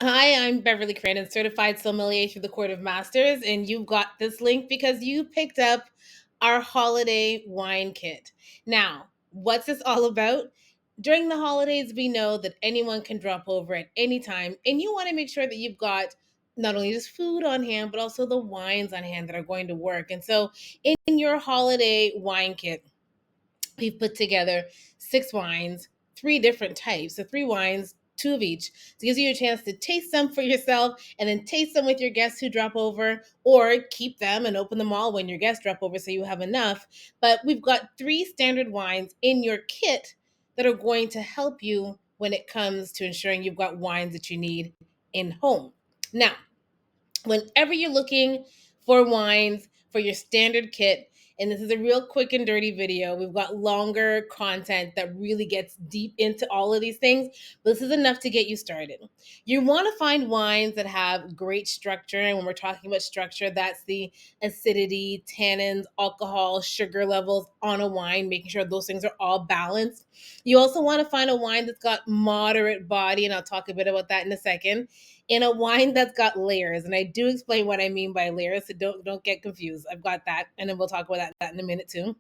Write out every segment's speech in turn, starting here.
Hi, I'm Beverly Crandon, Certified Sommelier through the Court of Masters, and you've got this link because you picked up our holiday wine kit. Now, what's this all about? During the holidays, we know that anyone can drop over at any time, and you want to make sure that you've got not only just food on hand, but also the wines on hand that are going to work. And so, in your holiday wine kit, we've put together 6 wines, 3 different types. So 3 wines, 2 of each. So it gives you a chance to taste them for yourself and then taste them with your guests who drop over, or keep them and open them all when your guests drop over so you have enough. But we've got 3 standard wines in your kit that are going to help you when it comes to ensuring you've got wines that you need in home. Now, whenever you're looking for wines for your standard kit, and this is a real quick and dirty video, we've got longer content that really gets deep into all of these things, but this is enough to get you started. You want to find wines that have great structure, and when we're talking about structure, that's the acidity, tannins, alcohol, sugar levels on a wine, making sure those things are all balanced. You also want to find a wine that's got moderate body, and I'll talk a bit about that in a second, in a wine that's got layers. And I do explain what I mean by layers, so don't get confused. I've got that, and then we'll talk about that in a minute too.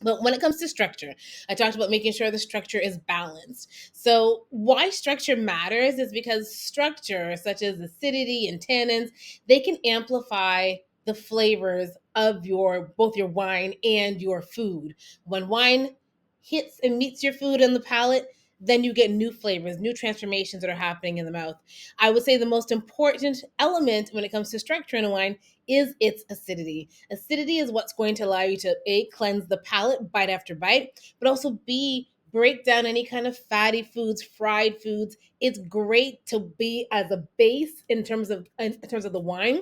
But when it comes to structure, I talked about making sure the structure is balanced. So why structure matters is because structure, such as acidity and tannins, they can amplify the flavors of your both your wine and your food. When wine hits and meets your food on the palate, then you get new flavors, new transformations that are happening in the mouth. I would say the most important element when it comes to structure in a wine is its acidity. Acidity is what's going to allow you to A, cleanse the palate bite after bite, but also B, break down any kind of fatty foods, fried foods. It's great to be as a base in terms of the wine,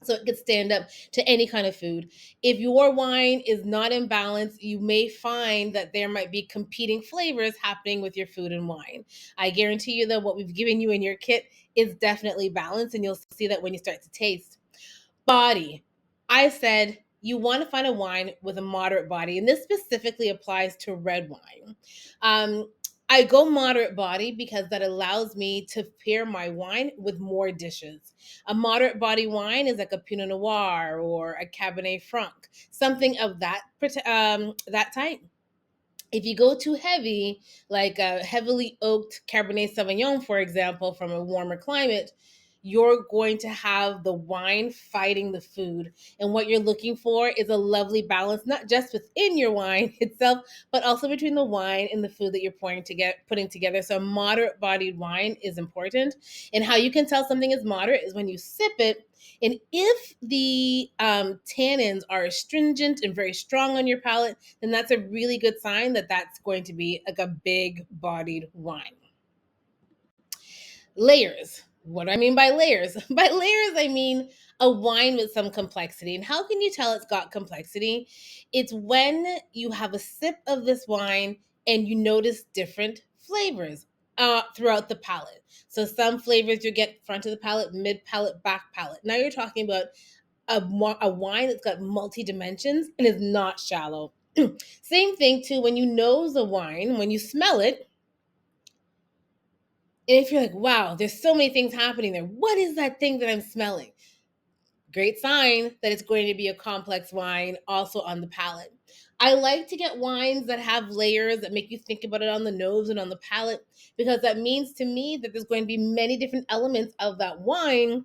so it could stand up to any kind of food. If your wine is not in balance, you may find that there might be competing flavors happening with your food and wine. I guarantee you, though, what we've given you in your kit is definitely balanced, and you'll see that when you start to taste. Body. I said you want to find a wine with a moderate body, and this specifically applies to red wine. Um, I go moderate body because that allows me to pair my wine with more dishes. A moderate body wine is like a Pinot Noir or a Cabernet Franc, something of that type. If you go too heavy, like a heavily oaked Cabernet Sauvignon, for example, from a warmer climate, you're going to have the wine fighting the food. And what you're looking for is a lovely balance, not just within your wine itself, but also between the wine and the food that you're putting together. So, a moderate bodied wine is important. And how you can tell something is moderate is when you sip it. And if the tannins are astringent and very strong on your palate, then that's a really good sign that that's going to be like a big bodied wine. Layers. What do I mean by layers? By layers, I mean a wine with some complexity. And how can you tell it's got complexity? It's when you have a sip of this wine and you notice different flavors throughout the palate. So some flavors you get front of the palate, mid palate, back palate. Now you're talking about a wine that's got multi dimensions and is not shallow. Same thing too when you nose a wine, when you smell it, and if you're like, wow, there's so many things happening there. What is that thing that I'm smelling? Great sign that it's going to be a complex wine also on the palate. I like to get wines that have layers that make you think about it on the nose and on the palate, because that means to me that there's going to be many different elements of that wine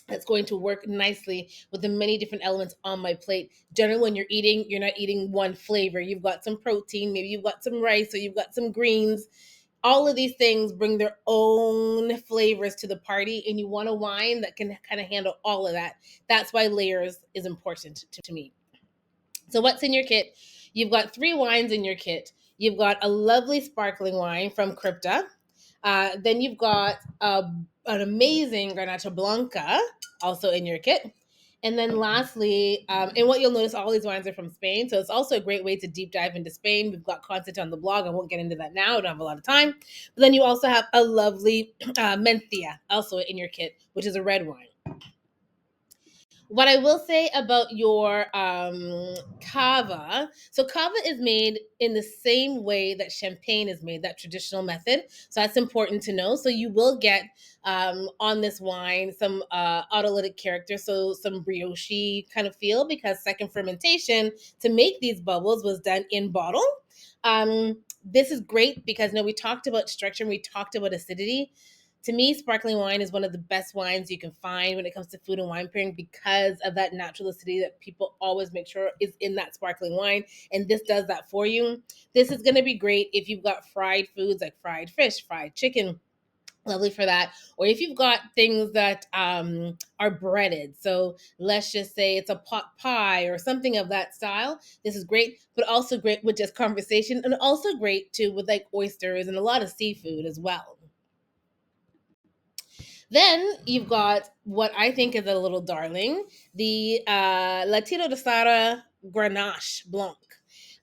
that's going to work nicely with the many different elements on my plate. Generally, when you're eating, you're not eating one flavor. You've got some protein, maybe you've got some rice, or you've got some greens. All of these things bring their own flavors to the party, and you want a wine that can kind of handle all of that. That's why layers is important to me. So, what's in your kit? You've got 3 wines in your kit. You've got a lovely sparkling wine from Crypta. Then you've got an amazing Garnacha Blanca also in your kit. And then lastly, and what you'll notice, all these wines are from Spain. So it's also a great way to deep dive into Spain. We've got content on the blog. I won't get into that now. I don't have a lot of time. But then you also have a lovely Mencia also in your kit, which is a red wine. What I will say about your cava, so cava is made in the same way that champagne is made, that traditional method. So that's important to know. So you will get on this wine some autolytic character, so some brioche kind of feel, because second fermentation to make these bubbles was done in bottle. This is great because we talked about structure and we talked about acidity. To me, sparkling wine is one of the best wines you can find when it comes to food and wine pairing, because of that natural acidity that people always make sure is in that sparkling wine. And this does that for you. This is going to be great if you've got fried foods like fried fish, fried chicken. Lovely for that. Or if you've got things that are breaded. So let's just say it's a pot pie or something of that style. This is great, but also great with just conversation, and also great too with like oysters and a lot of seafood as well. Then you've got what I think is a little darling, the Latino de Sara Grenache Blanc.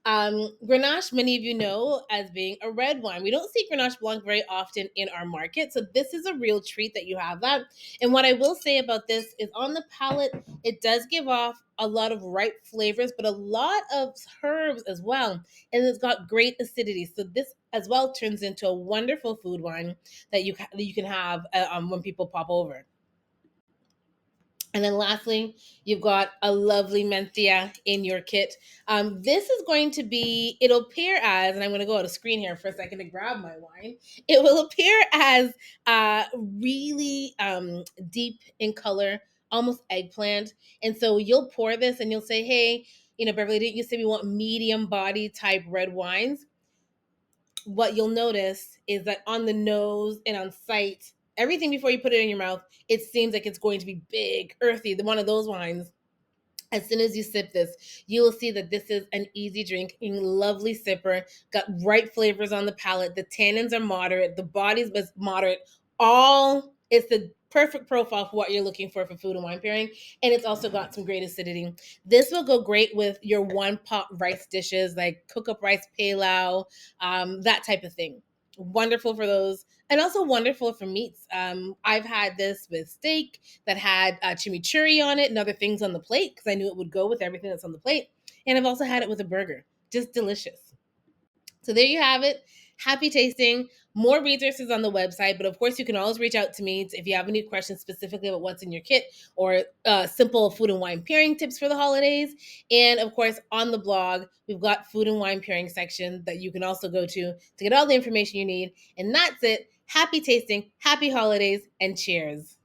Grenache, many of you know as being a red wine. We don't see Grenache Blanc very often in our market, so this is a real treat that you have that. And what I will say about this is on the palate, it does give off a lot of ripe flavors, but a lot of herbs as well. And it's got great acidity. So this as well turns into a wonderful food wine that you can have when people pop over. And then lastly, you've got a lovely Menthia in your kit. This is going to be, it'll appear as, and I'm going to go out of screen here for a second to grab my wine. It will appear as really deep in color, almost eggplant. And so you'll pour this and you'll say, hey, Beverly, didn't you say we want medium body type red wines? What you'll notice is that on the nose and on sight, everything before you put it in your mouth, it seems like it's going to be big, earthy, the one of those wines. As soon as you sip this, you will see that this is an easy drinking, lovely sipper, got right flavors on the palate. The tannins are moderate, the body's moderate. All it's the perfect profile for what you're looking for food and wine pairing. And it's also got some great acidity. This will go great with your one pot rice dishes like cook up rice pilau, that type of thing. Wonderful for those, and also wonderful for meats. I've had this with steak that had chimichurri on it and other things on the plate because I knew it would go with everything that's on the plate. And I've also had it with a burger. Just delicious. So there you have it. Happy tasting. More resources on the website, but of course you can always reach out to me if you have any questions specifically about what's in your kit, or simple food and wine pairing tips for the holidays. And of course on the blog, we've got food and wine pairing section that you can also go to get all the information you need. And that's it. Happy tasting, happy holidays, and cheers.